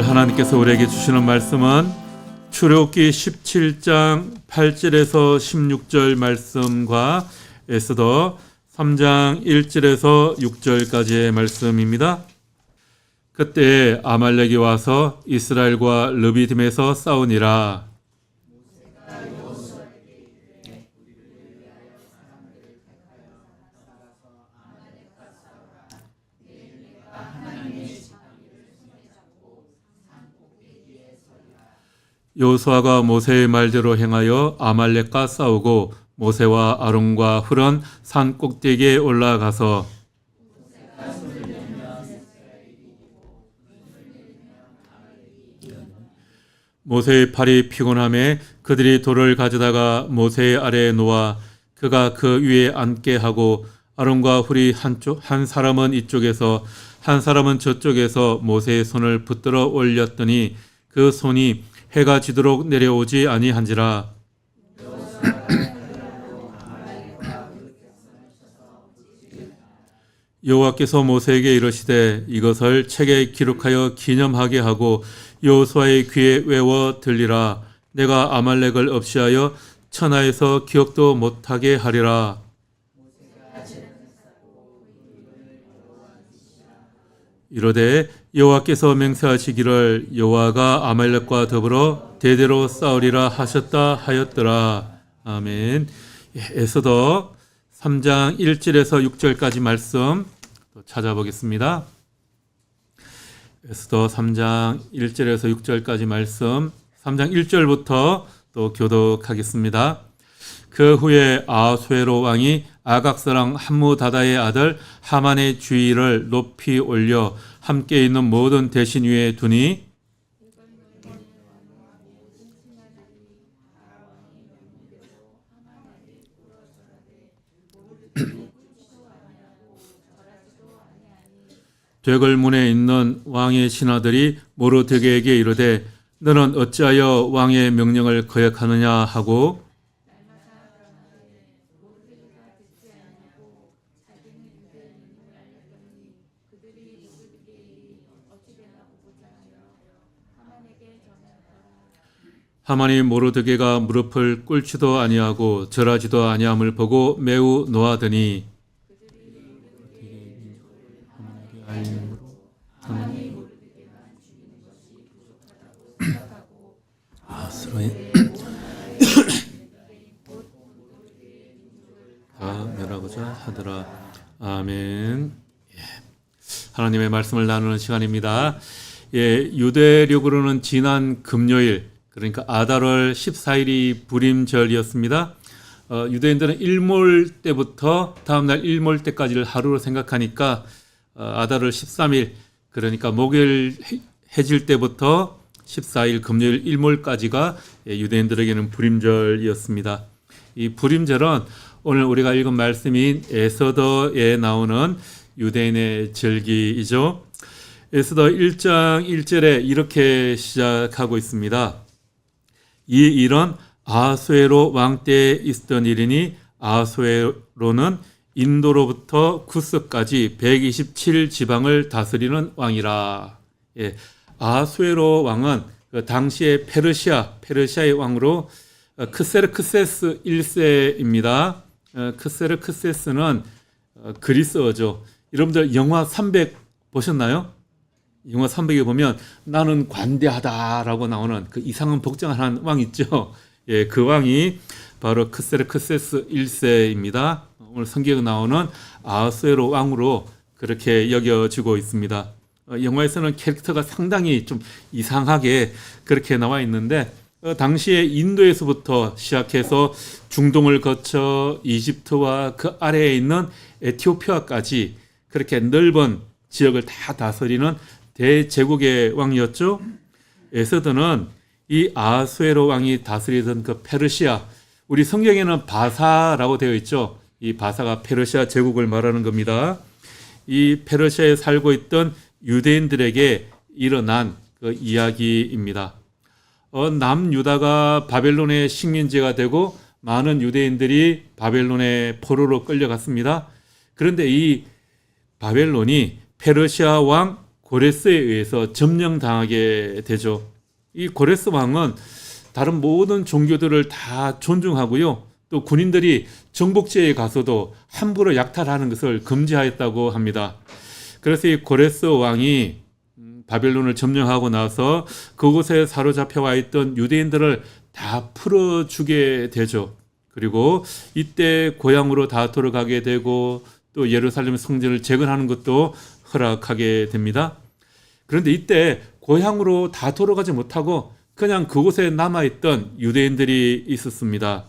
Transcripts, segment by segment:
오늘 하나님께서 우리에게 주시는 말씀은 출애굽기 17장 8절에서 16절 말씀과 에스더 3장 1절에서 6절까지의 말씀입니다. 그때 아말렉이 와서 이스라엘과 르비딤에서 싸우니라. 여호수아가 모세의 말대로 행하여 아말렉과 싸우고 모세와 아론과 훌은 산 꼭대기에 올라가서 모세의 팔이 피곤함에 그들이 돌을 가져다가 모세의 아래에 놓아 그가 그 위에 앉게 하고 아론과 훌이 한 사람은 이쪽에서 한 사람은 저쪽에서 모세의 손을 붙들어 올렸더니 그 손이 해가 지도록 내려오지 아니한지라. 여호와께서 모세에게 이르시되 이것을 책에 기록하여 기념하게 하고 여호수아의 귀에 외워 들리라. 내가 아말렉을 없이하여 천하에서 기억도 못하게 하리라. 이르되 여호와께서 맹세하시기를 여호와가 아말렉과 더불어 대대로 싸우리라 하셨다 하였더라. 아멘. 에스더 3장 1절에서 6절까지 말씀 찾아보겠습니다. 에스더 3장 1절에서 6절까지 말씀 3장 1절부터 또 교독하겠습니다. 그 후에 아하수에로 왕이 아각사랑 함무다다의 아들 하만의 주의를 높이 올려 함께 있는 모든 대신 위에 두니 되걸문에 있는 왕의 신하들이 모르드게에게 이르되 너는 어찌하여 왕의 명령을 거역하느냐 하고 하만이 모르드게가 무릎을 꿇지도 아니하고 절하지도 아니함을 보고 매우 노하더니 다 멸하고자 하더라. 아멘. 하나님의 말씀을 나누는 시간입니다. 유대력으로는 지난 금요일 그러니까 아달월 14일이 불임절이었습니다. 유대인들은 일몰 때부터 다음날 일몰 때까지를 하루로 생각하니까 아달월 13일 그러니까 목요일 해질 때부터 14일 금요일 일몰까지가 유대인들에게는 불임절이었습니다. 이 불임절은 오늘 우리가 읽은 말씀인 에스더에 나오는 유대인의 절기이죠. 에스더 1장 1절에 이렇게 시작하고 있습니다. 이 일은 아하수에로 왕 때에 있었던 일이니 아하수에로는 인도로부터 구스까지 127지방을 다스리는 왕이라. 아하수에로 왕은 그 당시의 페르시아의 왕으로 크세르크세스 1세입니다. 크세르크세스는 그리스어죠. 여러분들 영화 300 보셨나요? 영화 300에 보면 나는 관대하다라고 나오는 그 이상한 복장한 왕 있죠. 그 왕이 바로 크세르크세스 1세입니다. 오늘 성경에 나오는 아하수에로 왕으로 그렇게 여겨지고 있습니다. 영화에서는 캐릭터가 상당히 좀 이상하게 그렇게 나와 있는데 당시에 인도에서부터 시작해서 중동을 거쳐 이집트와 그 아래에 있는 에티오피아까지 그렇게 넓은 지역을 다 다스리는 대제국의 왕이었죠. 에스더는 이 아하수에로 왕이 다스리던 그 페르시아, 우리 성경에는 바사라고 되어 있죠. 이 바사가 페르시아 제국을 말하는 겁니다. 이 페르시아에 살고 있던 유대인들에게 일어난 그 이야기입니다. 남유다가 바벨론의 식민지가 되고 많은 유대인들이 바벨론의 포로로 끌려갔습니다. 그런데 이 바벨론이 페르시아 왕 고레스에 의해서 점령당하게 되죠. 이 고레스 왕은 다른 모든 종교들을 다 존중하고요. 또 군인들이 정복지에 가서도 함부로 약탈하는 것을 금지하였다고 합니다. 그래서 이 고레스 왕이 바벨론을 점령하고 나서 그곳에 사로잡혀 와 있던 유대인들을 다 풀어주게 되죠. 그리고 이때 고향으로 다 돌아가게 되고 또 예루살렘 성전을 재건하는 것도 허락하게 됩니다. 그런데 이때 고향으로 다 돌아가지 못하고 그냥 그곳에 남아있던 유대인들이 있었습니다.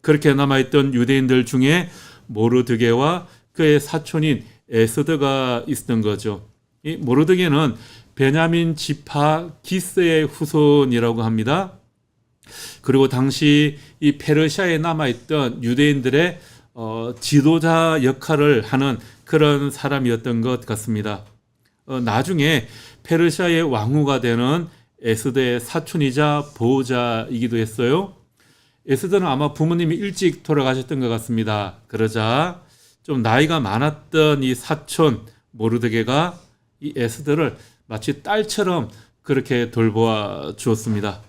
그렇게 남아있던 유대인들 중에 모르드게와 그의 사촌인 에스더가 있었던 거죠. 이 모르드게는 베냐민 지파 기스의 후손이라고 합니다. 그리고 당시 이 페르시아에 남아있던 유대인들의 지도자 역할을 하는 그런 사람이었던 것 같습니다. 나중에 페르시아의 왕후가 되는 에스더의 사촌이자 보호자이기도 했어요. 에스더는 아마 부모님이 일찍 돌아가셨던 것 같습니다. 그러자 좀 나이가 많았던 이 사촌 모르드게가 이 에스더를 마치 딸처럼 그렇게 돌보아 주었습니다.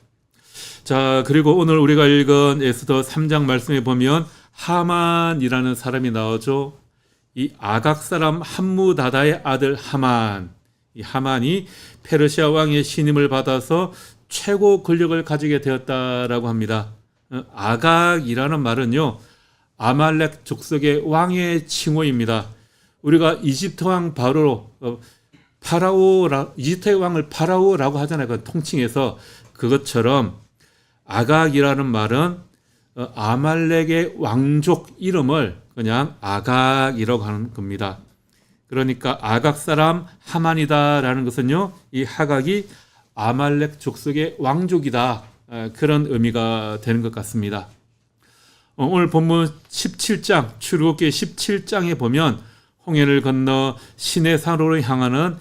자, 그리고 오늘 우리가 읽은 에스더 3장 말씀에 보면 하만이라는 사람이 나오죠. 이 아각 사람 함무다다의 아들 하만. 이 하만이 페르시아 왕의 신임을 받아서 최고 권력을 가지게 되었다라고 합니다. 아각이라는 말은요, 아말렉 족속의 왕의 칭호입니다. 우리가 이집트 왕 이집트의 왕을 파라오라고 하잖아요. 그 통칭해서 그것처럼 아각이라는 말은 아말렉의 왕족 이름을 그냥 아각이라고 하는 겁니다. 그러니까 아각 사람 하만이다라는 것은요, 이 하각이 아말렉 족속의 왕족이다, 그런 의미가 되는 것 같습니다. 오늘 본문 17장 출애굽기 17장에 보면 홍해를 건너 시내산으로 향하는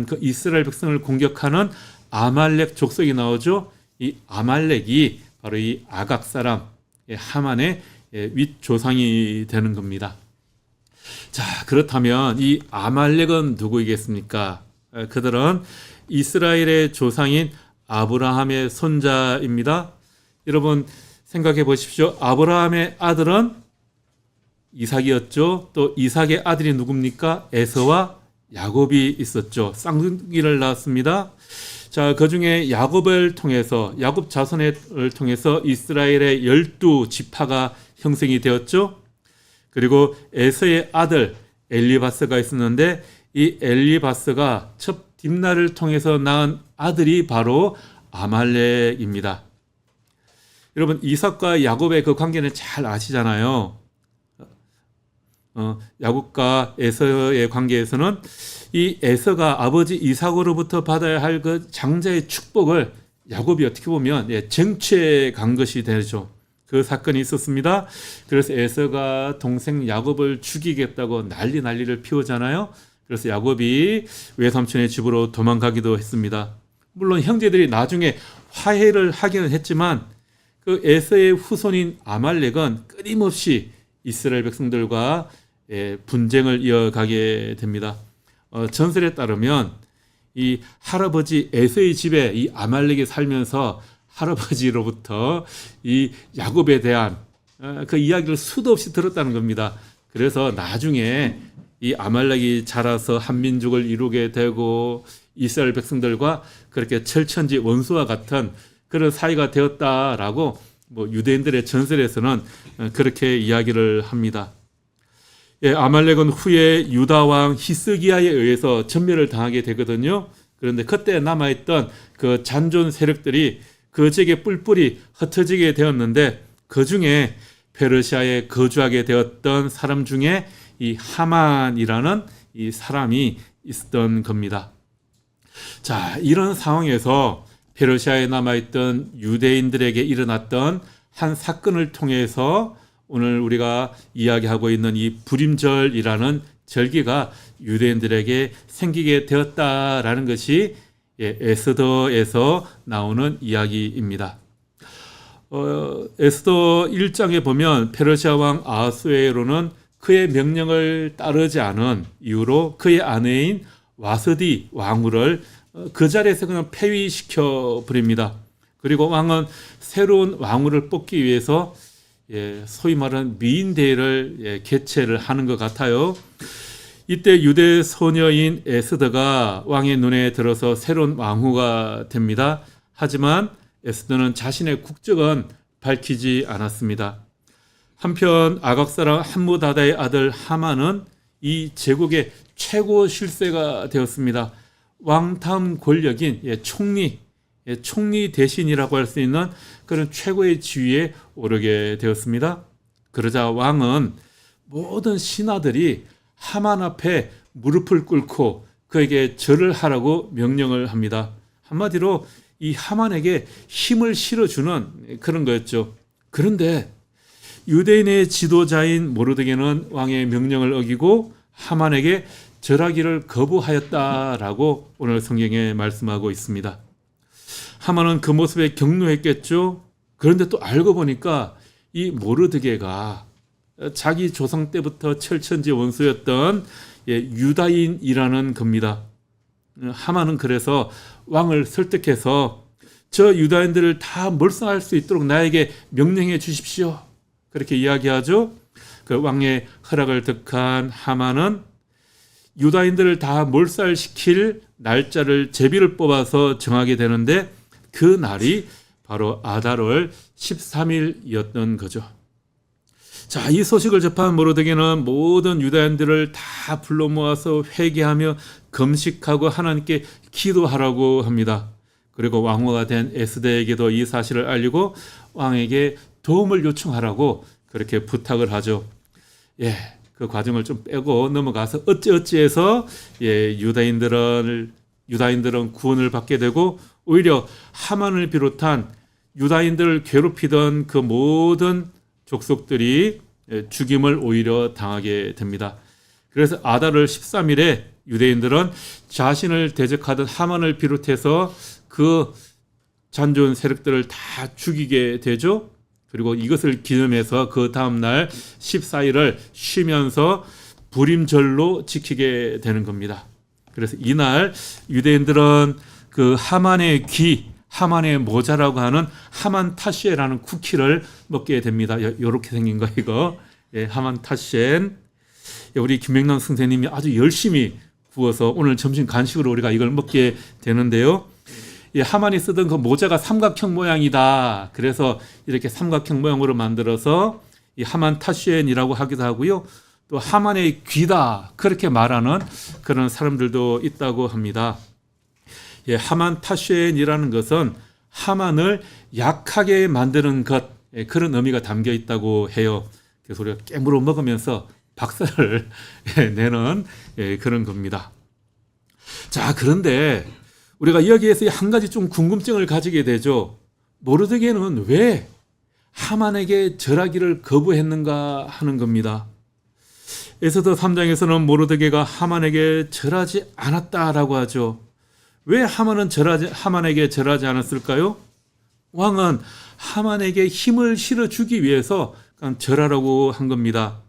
그 이스라엘 백성을 공격하는 아말렉 족속이 나오죠. 이 아말렉이 바로 이 아각 사람 하만의 윗조상이 되는 겁니다. 자, 그렇다면 이 아말렉은 누구이겠습니까? 그들은 이스라엘의 조상인 아브라함의 손자입니다. 여러분 생각해 보십시오. 아브라함의 아들은 이삭이었죠. 또 이삭의 아들이 누굽니까? 에서와 야곱이 있었죠. 쌍둥이를 낳았습니다. 자, 그 중에 야곱 자손을 통해서 이스라엘의 12지파가 형성이 되었죠. 그리고 에서의 아들 엘리바스가 있었는데 이 엘리바스가 첫 딥나를 통해서 낳은 아들이 바로 아말렉입니다. 여러분 이삭과 야곱의 그 관계는 잘 아시잖아요. 야곱과 에서의 관계에서는 이 에서가 아버지 이삭으로부터 받아야 할 그 장자의 축복을 야곱이 어떻게 보면 쟁취해 간 것이 되죠. 그 사건이 있었습니다. 그래서 에서가 동생 야곱을 죽이겠다고 난리를 피우잖아요. 그래서 야곱이 외삼촌의 집으로 도망가기도 했습니다. 물론 형제들이 나중에 화해를 하기는 했지만 그 에서의 후손인 아말렉은 끊임없이 이스라엘 백성들과 분쟁을 이어가게 됩니다. 전설에 따르면 이 할아버지 에서의 집에 이 아말렉이 살면서 할아버지로부터 이 야곱에 대한 그 이야기를 수도 없이 들었다는 겁니다. 그래서 나중에 이 아말렉이 자라서 한민족을 이루게 되고 이스라엘 백성들과 그렇게 철천지 원수와 같은 그런 사이가 되었다라고 유대인들의 전설에서는 그렇게 이야기를 합니다. 아말렉은 후에 유다 왕 히스기야에 의해서 전멸을 당하게 되거든요. 그런데 그때 남아있던 그 잔존 세력들이 그 지역의 뿔뿔이 흩어지게 되었는데 그 중에 페르시아에 거주하게 되었던 사람 중에 이 하만이라는 이 사람이 있었던 겁니다. 자, 이런 상황에서 페르시아에 남아있던 유대인들에게 일어났던 한 사건을 통해서 오늘 우리가 이야기하고 있는 이 불임절이라는 절기가 유대인들에게 생기게 되었다라는 것이 에스더에서 나오는 이야기입니다. 에스더 1장에 보면 페르시아 왕 아하수에로는 그의 명령을 따르지 않은 이유로 그의 아내인 와스디 왕후를 그 자리에서 그냥 폐위시켜 버립니다. 그리고 왕은 새로운 왕후를 뽑기 위해서 소위 말하는 미인대회를 개최를 하는 것 같아요. 이때 유대 소녀인 에스더가 왕의 눈에 들어서 새로운 왕후가 됩니다. 하지만 에스더는 자신의 국적은 밝히지 않았습니다. 한편 아각 사람 함무다다의 아들 하만은 이 제국의 최고 실세가 되었습니다. 왕 다음 권력인 총리 대신이라고 할 수 있는 그런 최고의 지위에 오르게 되었습니다. 그러자 왕은 모든 신하들이 하만 앞에 무릎을 꿇고 그에게 절을 하라고 명령을 합니다. 한마디로 이 하만에게 힘을 실어주는 그런 거였죠. 그런데 유대인의 지도자인 모르드게는 왕의 명령을 어기고 하만에게 절하기를 거부하였다라고 오늘 성경에 말씀하고 있습니다. 하만은 그 모습에 격노했겠죠. 그런데 또 알고 보니까 이 모르드게가 자기 조상 때부터 철천지 원수였던 유다인이라는 겁니다. 하만은 그래서 왕을 설득해서 저 유다인들을 다 몰살할 수 있도록 나에게 명령해 주십시오. 그렇게 이야기하죠. 그 왕의 허락을 득한 하만은 유다인들을 다 몰살시킬 날짜를 제비를 뽑아서 정하게 되는데 그 날이 바로 아달월 13일이었던 거죠. 자, 이 소식을 접한 모르드게는 모든 유다인들을 다 불러 모아서 회개하며 금식하고 하나님께 기도하라고 합니다. 그리고 왕후가 된 에스더에게도 이 사실을 알리고 왕에게 도움을 요청하라고 그렇게 부탁을 하죠. 그 과정을 좀 빼고 넘어가서 어찌해서 유다인들은 구원을 받게 되고 오히려 하만을 비롯한 유다인들을 괴롭히던 그 모든 족속들이 죽임을 오히려 당하게 됩니다. 그래서 아달월 13일에 유대인들은 자신을 대적하던 하만을 비롯해서 그 잔존 세력들을 다 죽이게 되죠. 그리고 이것을 기념해서 그 다음날 14일을 쉬면서 불임절로 지키게 되는 겁니다. 그래서 이날 유대인들은 그 하만의 하만의 모자라고 하는 하만 타시에라는 쿠키를 먹게 됩니다. 이렇게 생긴 거 이거. 하만 타시엔. 우리 김명남 선생님이 아주 열심히 구워서 오늘 점심 간식으로 우리가 이걸 먹게 되는데요. 하만이 쓰던 그 모자가 삼각형 모양이다. 그래서 이렇게 삼각형 모양으로 만들어서 이 하만 타시엔이라고 하기도 하고요. 또 하만의 귀다. 그렇게 말하는 그런 사람들도 있다고 합니다. 하만 타시엔이라는 것은 하만을 약하게 만드는 것, 그런 의미가 담겨 있다고 해요. 그래서 우리가 깨물어 먹으면서 박살을 내는 그런 겁니다. 자, 그런데 우리가 여기에서 한 가지 좀 궁금증을 가지게 되죠. 모르드게는 왜 하만에게 절하기를 거부했는가 하는 겁니다. 에스더 3장에서는 모르드게가 하만에게 절하지 않았다라고 하죠. 왜 하만에게 절하지 않았을까요? 왕은 하만에게 힘을 실어주기 위해서 그냥 절하라고 한 겁니다.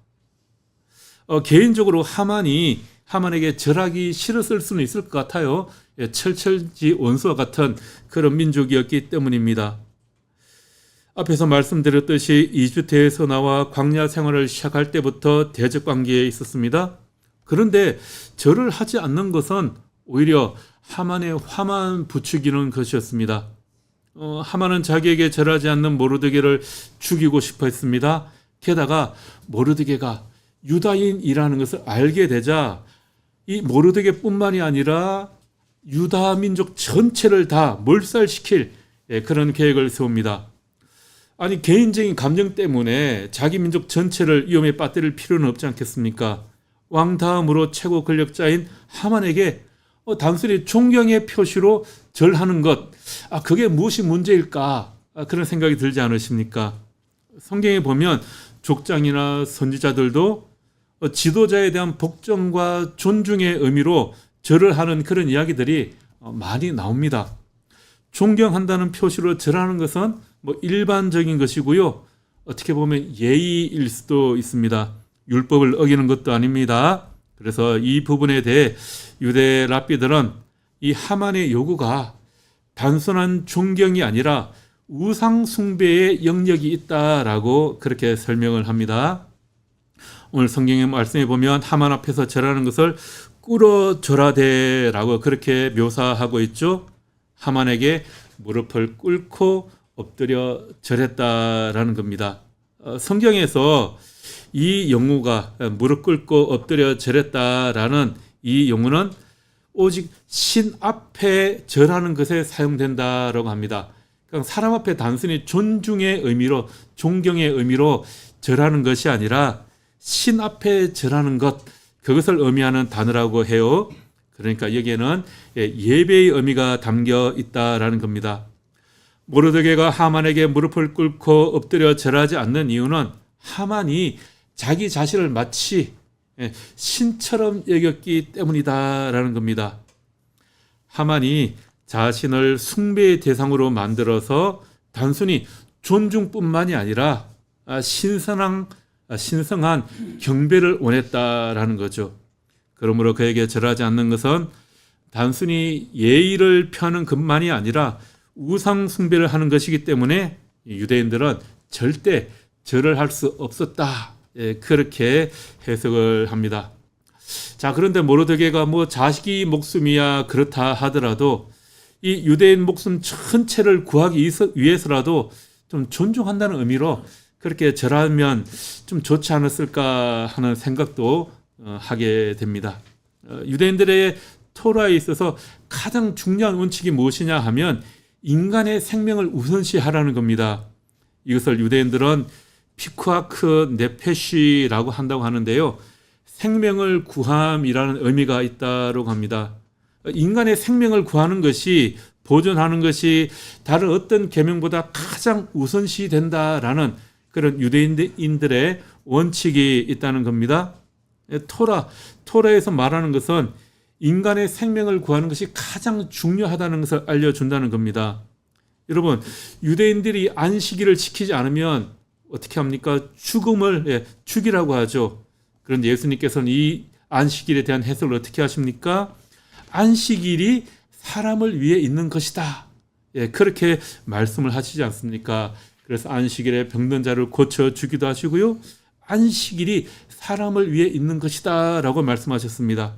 개인적으로 하만에게 절하기 싫었을 수는 있을 것 같아요. 철철지 원수와 같은 그런 민족이었기 때문입니다. 앞에서 말씀드렸듯이 이집트에서 나와 광야 생활을 시작할 때부터 대적 관계에 있었습니다. 그런데 절을 하지 않는 것은 오히려 하만의 화만 부추기는 것이었습니다. 하만은 자기에게 절하지 않는 모르드게를 죽이고 싶어 했습니다. 게다가 모르드게가 유다인이라는 것을 알게 되자 이 모르드게뿐만이 아니라 유다 민족 전체를 다 몰살시킬 그런 계획을 세웁니다. 아니, 개인적인 감정 때문에 자기 민족 전체를 위험에 빠뜨릴 필요는 없지 않겠습니까? 왕 다음으로 최고 권력자인 하만에게 단순히 존경의 표시로 절하는 것, 그게 무엇이 문제일까? 그런 생각이 들지 않으십니까? 성경에 보면 족장이나 선지자들도 지도자에 대한 복종과 존중의 의미로 절을 하는 그런 이야기들이 많이 나옵니다. 존경한다는 표시로 절하는 것은 일반적인 것이고요. 어떻게 보면 예의일 수도 있습니다. 율법을 어기는 것도 아닙니다. 그래서 이 부분에 대해 유대 랍비들은 이 하만의 요구가 단순한 존경이 아니라 우상 숭배의 영역이 있다라고 그렇게 설명을 합니다. 오늘 성경의 말씀에 보면 하만 앞에서 절하는 것을 꿇어 절하되라고 그렇게 묘사하고 있죠. 하만에게 무릎을 꿇고 엎드려 절했다라는 겁니다. 성경에서 이 용어가 무릎 꿇고 엎드려 절했다라는 이 용어는 오직 신 앞에 절하는 것에 사용된다라고 합니다. 그러니까 사람 앞에 단순히 존중의 의미로, 존경의 의미로 절하는 것이 아니라 신 앞에 절하는 것, 그것을 의미하는 단어라고 해요. 그러니까 여기에는 예배의 의미가 담겨 있다라는 겁니다. 모르드게가 하만에게 무릎을 꿇고 엎드려 절하지 않는 이유는 하만이 자기 자신을 마치 신처럼 여겼기 때문이다라는 겁니다. 하만이 자신을 숭배의 대상으로 만들어서 단순히 존중뿐만이 아니라 신성한 경배를 원했다라는 거죠. 그러므로 그에게 절하지 않는 것은 단순히 예의를 펴는 것만이 아니라 우상 숭배를 하는 것이기 때문에 유대인들은 절대 절을 할 수 없었다. 그렇게 해석을 합니다. 자, 그런데 모르드게가 자식이 목숨이야 그렇다 하더라도 이 유대인 목숨 전체를 구하기 위해서라도 좀 존중한다는 의미로 그렇게 절하면 좀 좋지 않았을까 하는 생각도 하게 됩니다. 유대인들의 토라에 있어서 가장 중요한 원칙이 무엇이냐 하면 인간의 생명을 우선시하라는 겁니다. 이것을 유대인들은 피쿠아크 네페시라고 한다고 하는데요. 생명을 구함이라는 의미가 있다고 합니다. 인간의 생명을 구하는 것이, 보존하는 것이 다른 어떤 계명보다 가장 우선시 된다라는 그런 유대인들의 원칙이 있다는 겁니다. 토라에서 말하는 것은 인간의 생명을 구하는 것이 가장 중요하다는 것을 알려준다는 겁니다. 여러분, 유대인들이 안식일을 지키지 않으면 어떻게 합니까? 죽이라고 하죠. 그런데 예수님께서는 이 안식일에 대한 해석을 어떻게 하십니까? 안식일이 사람을 위해 있는 것이다. 그렇게 말씀을 하시지 않습니까? 그래서 안식일에 병든 자를 고쳐 주기도 하시고요. 안식일이 사람을 위해 있는 것이다 라고 말씀하셨습니다.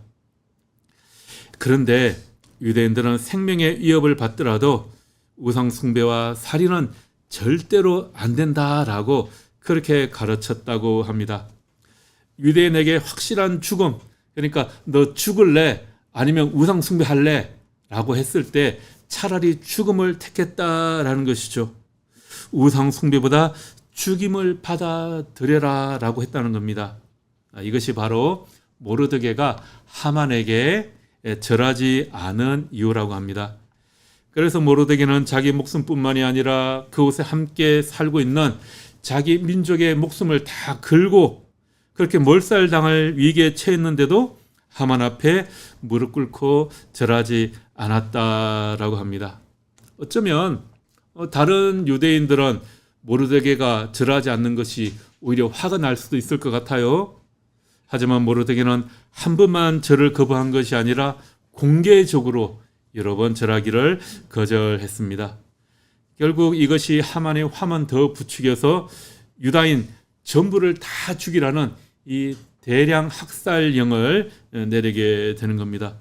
그런데 유대인들은 생명의 위협을 받더라도 우상 숭배와 살인은 절대로 안 된다라고 그렇게 가르쳤다고 합니다. 유대인에게 확실한 죽음, 그러니까 너 죽을래? 아니면 우상 숭배할래? 라고 했을 때 차라리 죽음을 택했다라는 것이죠. 우상 숭배보다 죽임을 받아들여라 라고 했다는 겁니다. 이것이 바로 모르드게가 하만에게 절하지 않은 이유라고 합니다. 그래서 모르드게는 자기 목숨뿐만이 아니라 그곳에 함께 살고 있는 자기 민족의 목숨을 다 걸고 그렇게 몰살당할 위기에 처했는데도 하만 앞에 무릎 꿇고 절하지 않았다라고 합니다. 어쩌면 다른 유대인들은 모르드게가 절하지 않는 것이 오히려 화가 날 수도 있을 것 같아요. 하지만 모르드게는 한 번만 절을 거부한 것이 아니라 공개적으로 여러 번 절하기를 거절했습니다. 결국 이것이 하만의 화만 더 부추겨서 유다인 전부를 다 죽이라는 이 대량 학살령을 내리게 되는 겁니다.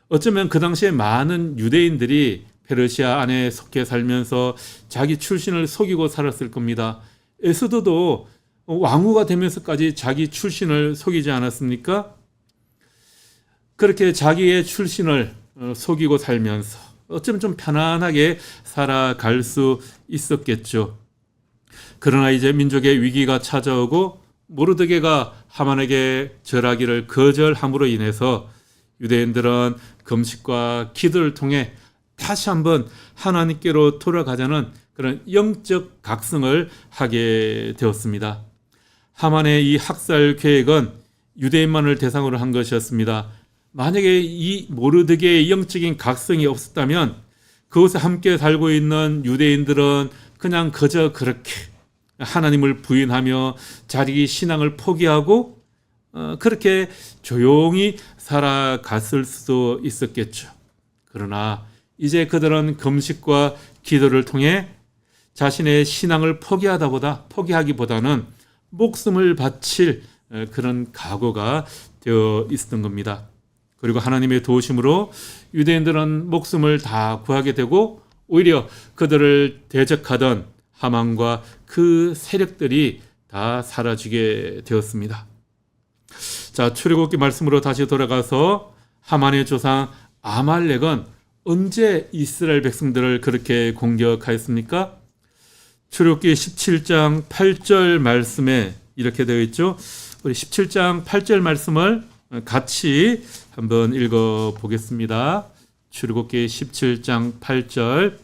어쩌면 그 당시에 많은 유대인들이 페르시아 안에 속해 살면서 자기 출신을 속이고 살았을 겁니다. 에스더도 왕후가 되면서까지 자기 출신을 속이지 않았습니까? 그렇게 자기의 출신을 속이고 살면서 어쩌면 좀 편안하게 살아갈 수 있었겠죠. 그러나 이제 민족의 위기가 찾아오고 모르드게가 하만에게 절하기를 거절함으로 인해서 유대인들은 금식과 기도를 통해 다시 한번 하나님께로 돌아가자는 그런 영적 각성을 하게 되었습니다. 하만의 이 학살 계획은 유대인만을 대상으로 한 것이었습니다. 만약에 이 모르드게의 영적인 각성이 없었다면 그곳에 함께 살고 있는 유대인들은 그냥 그저 그렇게 하나님을 부인하며 자기 신앙을 포기하고 그렇게 조용히 살아갔을 수도 있었겠죠. 그러나 이제 그들은 금식과 기도를 통해 자신의 신앙을 포기하기보다는 목숨을 바칠 그런 각오가 되어 있었던 겁니다. 그리고 하나님의 도우심으로 유대인들은 목숨을 다 구하게 되고 오히려 그들을 대적하던 하만과 그 세력들이 다 사라지게 되었습니다. 자, 출애굽기 말씀으로 다시 돌아가서 하만의 조상 아말렉은 언제 이스라엘 백성들을 그렇게 공격하였습니까? 출애굽기 17장 8절 말씀에 이렇게 되어 있죠. 우리 17장 8절 말씀을 같이 한번 읽어 보겠습니다. 출애굽기 17장 8절.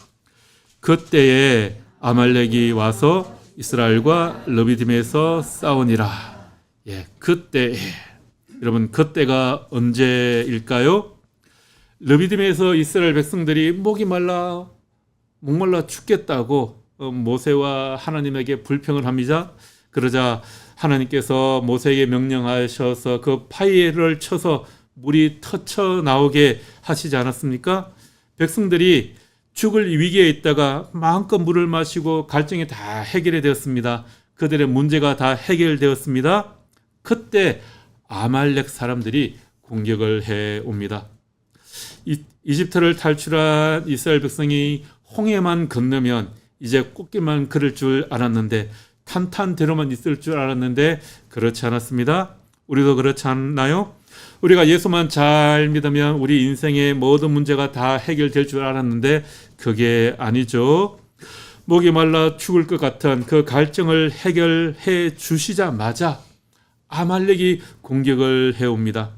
그때에 아말렉이 와서 이스라엘과 르비딤에서 싸우니라. 그때. 여러분, 그때가 언제일까요? 르비딤에서 이스라엘 백성들이 목말라 죽겠다고 모세와 하나님에게 불평을 합니다. 그러자 하나님께서 모세에게 명령하셔서 그 파이를 쳐서 물이 터쳐 나오게 하시지 않았습니까? 백성들이 죽을 위기에 있다가 마음껏 물을 마시고 갈증이 다 해결이 되었습니다. 그들의 문제가 다 해결되었습니다. 그때 아말렉 사람들이 공격을 해옵니다. 이집트를 탈출한 이스라엘 백성이 홍해만 건너면 이제 꽃길만 걸을 줄 알았는데, 탄탄대로만 있을 줄 알았는데 그렇지 않았습니다. 우리도 그렇지 않나요? 우리가 예수만 잘 믿으면 우리 인생의 모든 문제가 다 해결될 줄 알았는데 그게 아니죠. 목이 말라 죽을 것 같은 그 갈증을 해결해 주시자마자 아말렉이 공격을 해옵니다.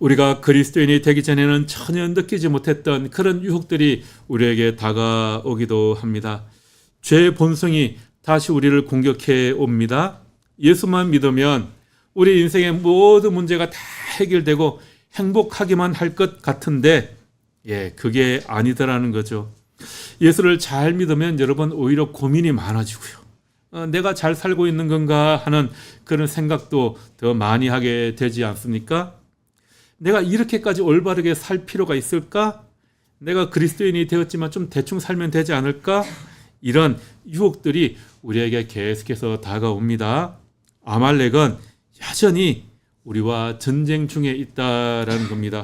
우리가 그리스도인이 되기 전에는 전혀 느끼지 못했던 그런 유혹들이 우리에게 다가오기도 합니다. 죄의 본성이 다시 우리를 공격해 옵니다. 예수만 믿으면 우리 인생의 모든 문제가 다 해결되고 행복하기만 할 것 같은데 그게 아니더라는 거죠. 예수를 잘 믿으면 여러분 오히려 고민이 많아지고요. 내가 잘 살고 있는 건가 하는 그런 생각도 더 많이 하게 되지 않습니까? 내가 이렇게까지 올바르게 살 필요가 있을까? 내가 그리스도인이 되었지만 좀 대충 살면 되지 않을까? 이런 유혹들이 우리에게 계속해서 다가옵니다. 아말렉은 여전히 우리와 전쟁 중에 있다라는 겁니다.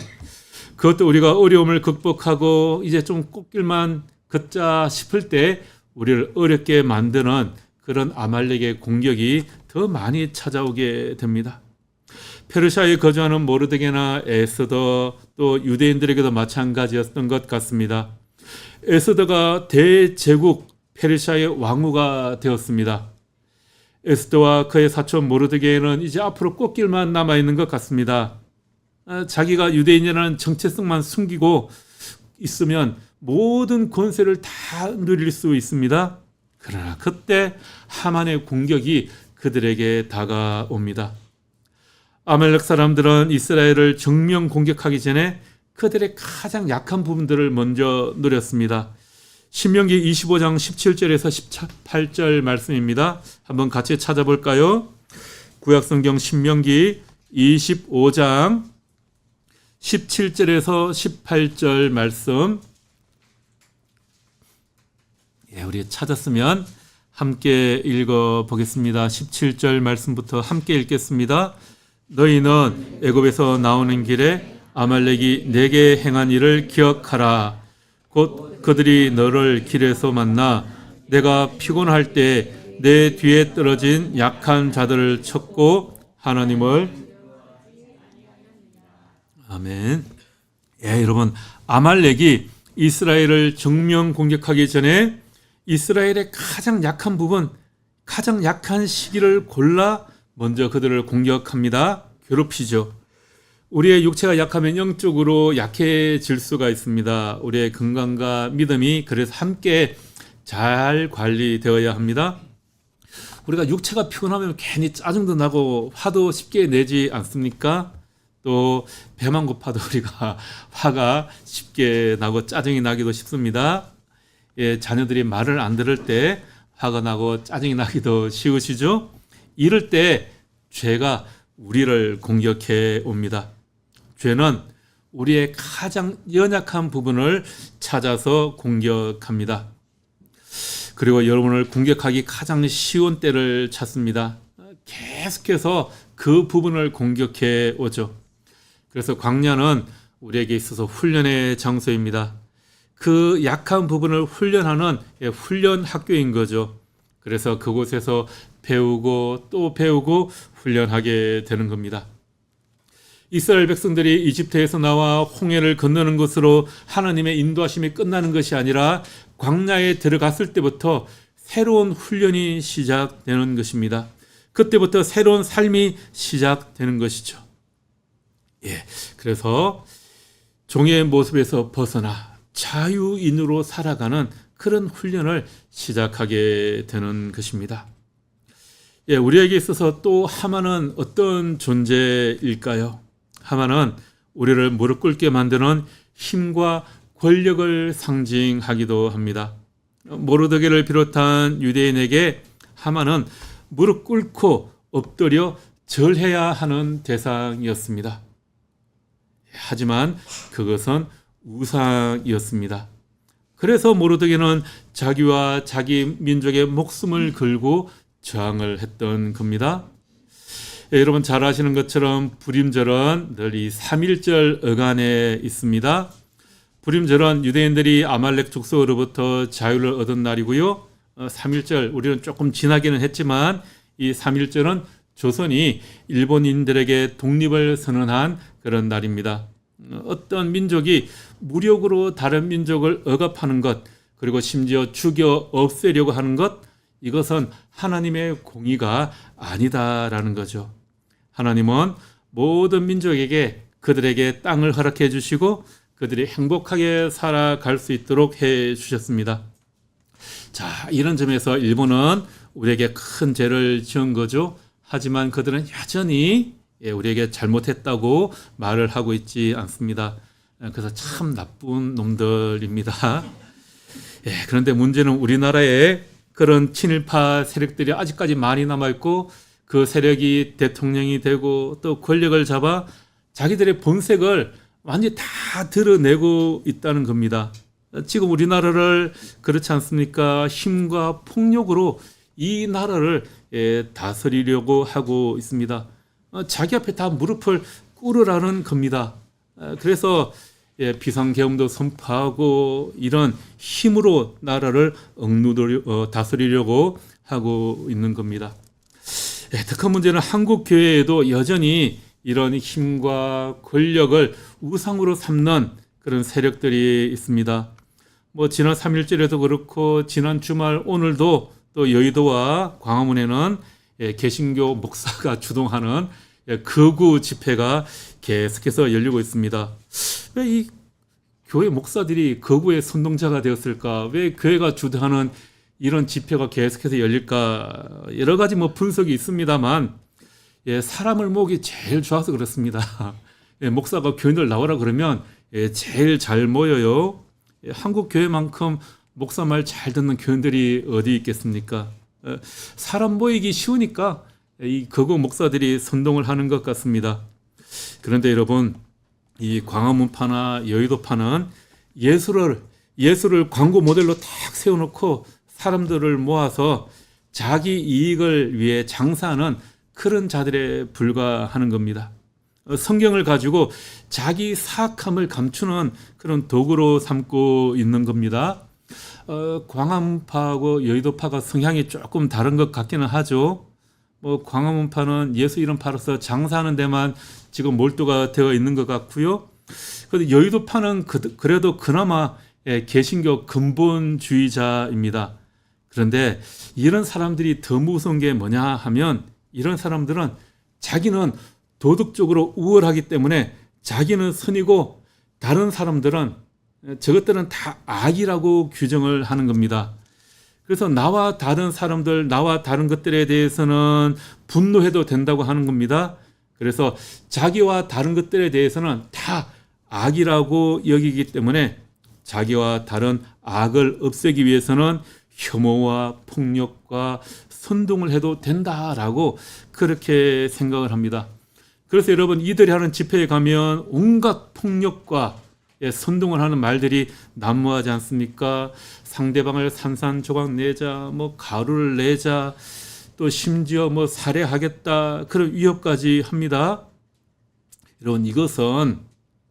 그것도 우리가 어려움을 극복하고 이제 좀 꽃길만 걷자 싶을 때 우리를 어렵게 만드는 그런 아말렉의 공격이 더 많이 찾아오게 됩니다. 페르시아에 거주하는 모르드게나 에스더, 또 유대인들에게도 마찬가지였던 것 같습니다. 에스더가 대제국 페르시아의 왕후가 되었습니다. 에스더와 그의 사촌 모르드게는 이제 앞으로 꽃길만 남아있는 것 같습니다. 자기가 유대인이라는 정체성만 숨기고 있으면 모든 권세를 다 누릴 수 있습니다. 그러나 그때 하만의 공격이 그들에게 다가옵니다. 아말렉 사람들은 이스라엘을 정면 공격하기 전에 그들의 가장 약한 부분들을 먼저 노렸습니다. 신명기 25장 17절에서 18절 말씀입니다. 한번 같이 찾아볼까요? 구약성경 신명기 25장 17절에서 18절 말씀. 우리 찾았으면 함께 읽어보겠습니다. 17절 말씀부터 함께 읽겠습니다. 너희는 애굽에서 나오는 길에 아말렉이 내게 행한 일을 기억하라. 곧 그들이 너를 길에서 만나 내가 피곤할 때 내 뒤에 떨어진 약한 자들을 쳤고 하나님을 아멘. 여러분, 아말렉이 이스라엘을 정면 공격하기 전에 이스라엘의 가장 약한 부분, 가장 약한 시기를 골라 먼저 그들을 공격합니다. 괴롭히죠. 우리의 육체가 약하면 영적으로 약해질 수가 있습니다. 우리의 건강과 믿음이 그래서 함께 잘 관리되어야 합니다. 우리가 육체가 피곤하면 괜히 짜증도 나고 화도 쉽게 내지 않습니까? 또 배만 고파도 우리가 화가 쉽게 나고 짜증이 나기도 쉽습니다. 자녀들이 말을 안 들을 때 화가 나고 짜증이 나기도 쉬우시죠? 이럴 때 죄가 우리를 공격해 옵니다. 죄는 우리의 가장 연약한 부분을 찾아서 공격합니다. 그리고 여러분을 공격하기 가장 쉬운 때를 찾습니다. 계속해서 그 부분을 공격해 오죠. 그래서 광야는 우리에게 있어서 훈련의 장소입니다. 그 약한 부분을 훈련하는 훈련 학교인 거죠. 그래서 그곳에서 배우고 또 배우고 훈련하게 되는 겁니다. 이스라엘 백성들이 이집트에서 나와 홍해를 건너는 것으로 하나님의 인도하심이 끝나는 것이 아니라 광야에 들어갔을 때부터 새로운 훈련이 시작되는 것입니다. 그때부터 새로운 삶이 시작되는 것이죠. 그래서 종의 모습에서 벗어나 자유인으로 살아가는 그런 훈련을 시작하게 되는 것입니다. 우리에게 있어서 또 하만은 어떤 존재일까요? 하만은 우리를 무릎 꿇게 만드는 힘과 권력을 상징하기도 합니다. 모르드게를 비롯한 유대인에게 하만은 무릎 꿇고 엎드려 절해야 하는 대상이었습니다. 하지만 그것은 우상이었습니다. 그래서 모르드게는 자기와 자기 민족의 목숨을 걸고 저항을 했던 겁니다. 여러분 잘 아시는 것처럼 불임절은 늘 이 3.1절 어간에 있습니다. 불임절은 유대인들이 아말렉 족속으로부터 자유를 얻은 날이고요. 3.1절 우리는 조금 지나기는 했지만 이 3.1절은 조선이 일본인들에게 독립을 선언한 그런 날입니다. 어떤 민족이 무력으로 다른 민족을 억압하는 것, 그리고 심지어 죽여 없애려고 하는 것, 이것은 하나님의 공의가 아니다라는 거죠. 하나님은 모든 민족에게 그들에게 땅을 허락해 주시고 그들이 행복하게 살아갈 수 있도록 해 주셨습니다. 자, 이런 점에서 일본은 우리에게 큰 죄를 지은 거죠. 하지만 그들은 여전히 우리에게 잘못했다고 말을 하고 있지 않습니다. 그래서 참 나쁜 놈들입니다. 그런데 문제는 우리나라에 그런 친일파 세력들이 아직까지 많이 남아있고 그 세력이 대통령이 되고 또 권력을 잡아 자기들의 본색을 완전히 다 드러내고 있다는 겁니다. 지금 우리나라를 그렇지 않습니까? 힘과 폭력으로 이 나라를 다스리려고 하고 있습니다. 자기 앞에 다 무릎을 꿇으라는 겁니다. 그래서 비상계엄도 선포하고 이런 힘으로 나라를 다스리려고 하고 있는 겁니다. 더 큰 문제는 한국 교회에도 여전히 이런 힘과 권력을 우상으로 삼는 그런 세력들이 있습니다. 지난 3.1절에도 그렇고 지난 주말 오늘도 또 여의도와 광화문에는 개신교 목사가 주동하는 거구 집회가 계속해서 열리고 있습니다. 왜 이 교회 목사들이 거구의 선동자가 되었을까? 왜 교회가 주도하는 이런 집회가 계속해서 열릴까? 여러 가지 분석이 있습니다만 사람을 모으기 제일 좋아서 그렇습니다. 목사가 교인들 나오라 그러면 제일 잘 모여요. 한국 교회만큼 목사 말 잘 듣는 교인들이 어디 있겠습니까? 사람 모이기 쉬우니까 이 거구 목사들이 선동을 하는 것 같습니다. 그런데 여러분, 이 광화문파나 여의도파는 예수를 광고 모델로 딱 세워놓고 사람들을 모아서 자기 이익을 위해 장사하는 그런 자들에 불과하는 겁니다. 성경을 가지고 자기 사악함을 감추는 그런 도구로 삼고 있는 겁니다. 광화문파하고 여의도파가 성향이 조금 다른 것 같기는 하죠. 광화문파는 예수 이름 팔아서 장사하는 데만 지금 몰두가 되어 있는 것 같고요. 그런데 여의도파는 그래도 그나마 개신교 근본주의자입니다. 그런데 이런 사람들이 더 무서운 게 뭐냐 하면 이런 사람들은 자기는 도덕적으로 우월하기 때문에 자기는 선이고 다른 사람들은 저것들은 다 악이라고 규정을 하는 겁니다. 그래서 나와 다른 사람들, 나와 다른 것들에 대해서는 분노해도 된다고 하는 겁니다. 그래서 자기와 다른 것들에 대해서는 다 악이라고 여기기 때문에 자기와 다른 악을 없애기 위해서는 혐오와 폭력과 선동을 해도 된다라고 그렇게 생각을 합니다. 그래서 여러분, 이들이 하는 집회에 가면 온갖 폭력과 선동을 하는 말들이 난무하지 않습니까? 상대방을 산산조각 내자, 뭐 가루를 내자, 또 심지어 뭐 살해하겠다, 그런 위협까지 합니다. 여러분, 이것은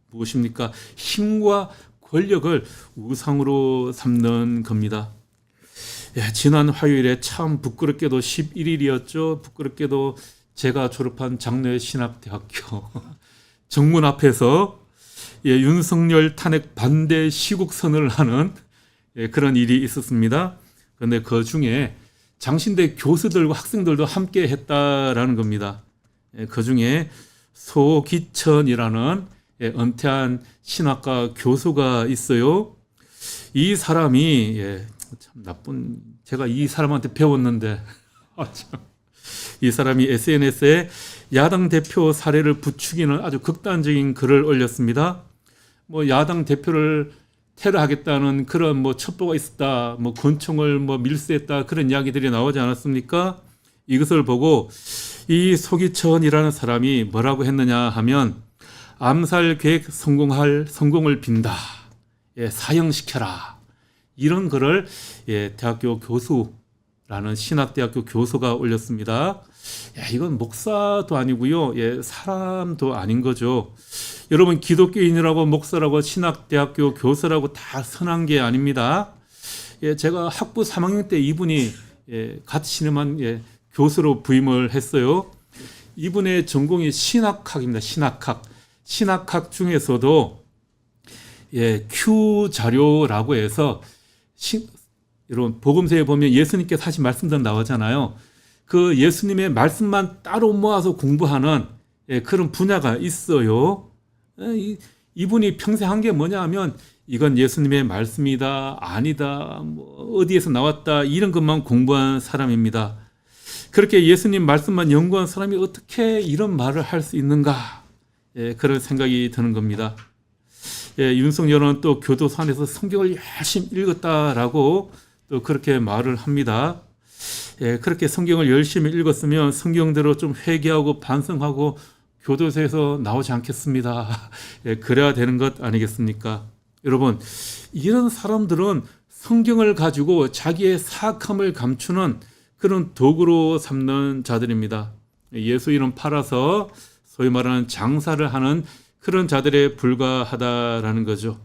무엇입니까? 힘과 권력을 우상으로 삼는 겁니다. 지난 화요일에 참 부끄럽게도 11일이었죠. 부끄럽게도 제가 졸업한 장로회 신학대학교 정문 앞에서 윤석열 탄핵 반대 시국선언을 하는 그런 일이 있었습니다. 그런데 그 중에 장신대 교수들과 학생들도 함께 했다라는 겁니다. 그 중에 소기천이라는 은퇴한 신학과 교수가 있어요. 이 사람이 참 나쁜, 제가 이 사람한테 배웠는데 이 사람이 SNS에 야당 대표 사례를 부추기는 아주 극단적인 글을 올렸습니다. 뭐 야당 대표를 테러하겠다는 그런 뭐 첩보가 있었다, 뭐 권총을 뭐 밀수했다, 그런 이야기들이 나오지 않았습니까? 이것을 보고 이 소기천이라는 사람이 뭐라고 했느냐 하면, 암살 계획 성공을 빈다, 사형시켜라, 이런 글을 대학교 교수라는 신학대학교 교수가 올렸습니다. 이건 목사도 아니고요, 사람도 아닌 거죠. 여러분, 기독교인이라고 목사라고 신학대학교 교수라고 다 선한 게 아닙니다. 제가 학부 3학년 때 이분이 같이 신임한 교수로 부임을 했어요. 이분의 전공이 신학학입니다. 신학학 중에서도 Q 자료라고 해서 여러분, 복음서에 보면 예수님께서 하신 말씀들 나오잖아요. 그 예수님의 말씀만 따로 모아서 공부하는 그런 분야가 있어요. 이분이 평생 한 게 뭐냐 하면, 이건 예수님의 말씀이다, 아니다, 뭐 어디에서 나왔다, 이런 것만 공부한 사람입니다. 그렇게 예수님 말씀만 연구한 사람이 어떻게 이런 말을 할 수 있는가, 그런 생각이 드는 겁니다. 윤석열은 또 교도소 안에서 성경을 열심히 읽었다라고 또 그렇게 말을 합니다. 그렇게 성경을 열심히 읽었으면 성경대로 좀 회개하고 반성하고 교도소에서 나오지 않겠습니다. 그래야 되는 것 아니겠습니까? 여러분, 이런 사람들은 성경을 가지고 자기의 사악함을 감추는 그런 도구로 삼는 자들입니다. 예수 이름 팔아서 소위 말하는 장사를 하는 그런 자들에 불과하다라는 거죠.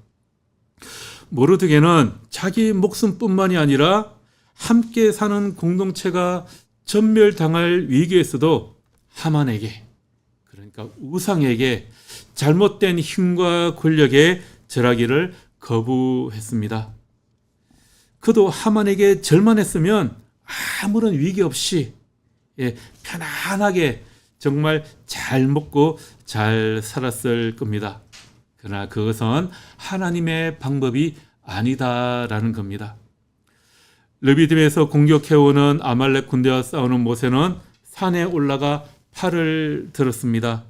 모르드게는 자기 목숨뿐만이 아니라 함께 사는 공동체가 전멸당할 위기에서도 하만에게, 그러니까 우상에게 잘못된 힘과 권력에 절하기를 거부했습니다. 그도 하만에게 절만했으면 아무런 위기 없이 편안하게 정말 잘 먹고 잘 살았을 겁니다. 그러나 그것은 하나님의 방법이 아니다라는 겁니다. 르비딤에서 공격해오는 아말렉 군대와 싸우는 모세는 산에 올라가 팔을 들었습니다.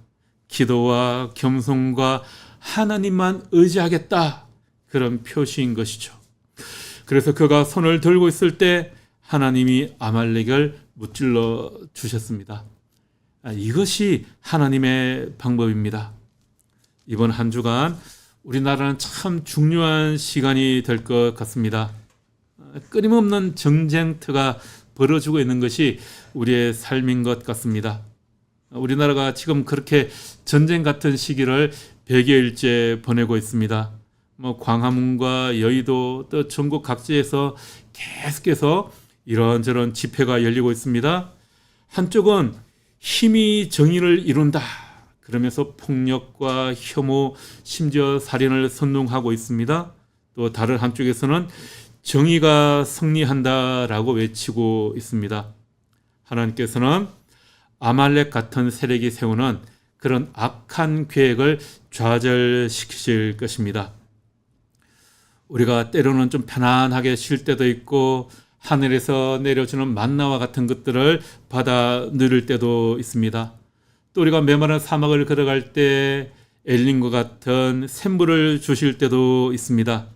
기도와 겸손과 하나님만 의지하겠다, 그런 표시인 것이죠. 그래서 그가 손을 들고 있을 때 하나님이 아말렉을 무찔러 주셨습니다. 이것이 하나님의 방법입니다. 이번 한 주간 우리나라는 참 중요한 시간이 될 것 같습니다. 끊임없는 전쟁터가 벌어지고 있는 것이 우리의 삶인 것 같습니다. 우리나라가 지금 그렇게 전쟁 같은 시기를 100여일째 보내고 있습니다. 광화문과 여의도 또 전국 각지에서 계속해서 이런저런 집회가 열리고 있습니다. 한쪽은 힘이 정의를 이룬다 그러면서 폭력과 혐오, 심지어 살인을 선동하고 있습니다. 또 다른 한쪽에서는 정의가 승리한다라고 외치고 있습니다. 하나님께서는 아말렉 같은 세력이 세우는 그런 악한 계획을 좌절시키실 것입니다. 우리가 때로는 좀 편안하게 쉴 때도 있고 하늘에서 내려주는 만나와 같은 것들을 받아 누릴 때도 있습니다. 또 우리가 메마른 사막을 걸어갈 때 엘림과 같은 샘물을 주실 때도 있습니다.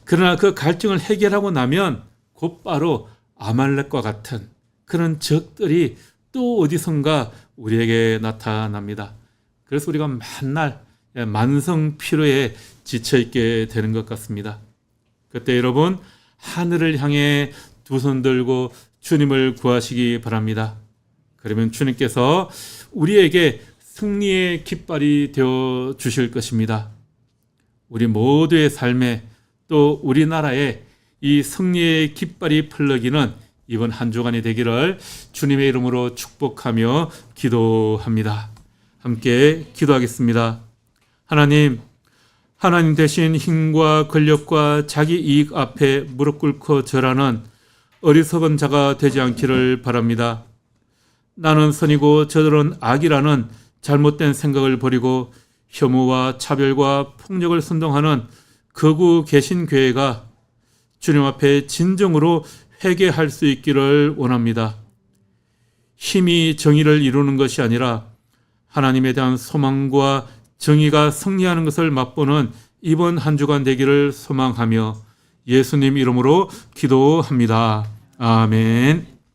그러나 그 갈증을 해결하고 나면 곧바로 아말렉과 같은 그런 적들이 또 어디선가 우리에게 나타납니다. 그래서 우리가 맨날 만성 피로에 지쳐 있게 되는 것 같습니다. 그때 여러분 하늘을 향해 두 손 들고 주님을 구하시기 바랍니다. 그러면 주님께서 우리에게 승리의 깃발이 되어 주실 것입니다. 우리 모두의 삶에 또 우리나라에 이 승리의 깃발이 플러기는 이번 한 주간이 되기를 주님의 이름으로 축복하며 기도합니다. 함께 기도하겠습니다. 하나님 대신 힘과 권력과 자기 이익 앞에 무릎 꿇고 절하는 어리석은 자가 되지 않기를 바랍니다. 나는 선이고 저들은 악이라는 잘못된 생각을 버리고 혐오와 차별과 폭력을 선동하는 거구 개신교회가 주님 앞에 진정으로 회개할 수 있기를 원합니다. 힘이 정의를 이루는 것이 아니라 하나님에 대한 소망과 정의가 승리하는 것을 맛보는 이번 한 주간 되기를 소망하며 예수님 이름으로 기도합니다. 아멘.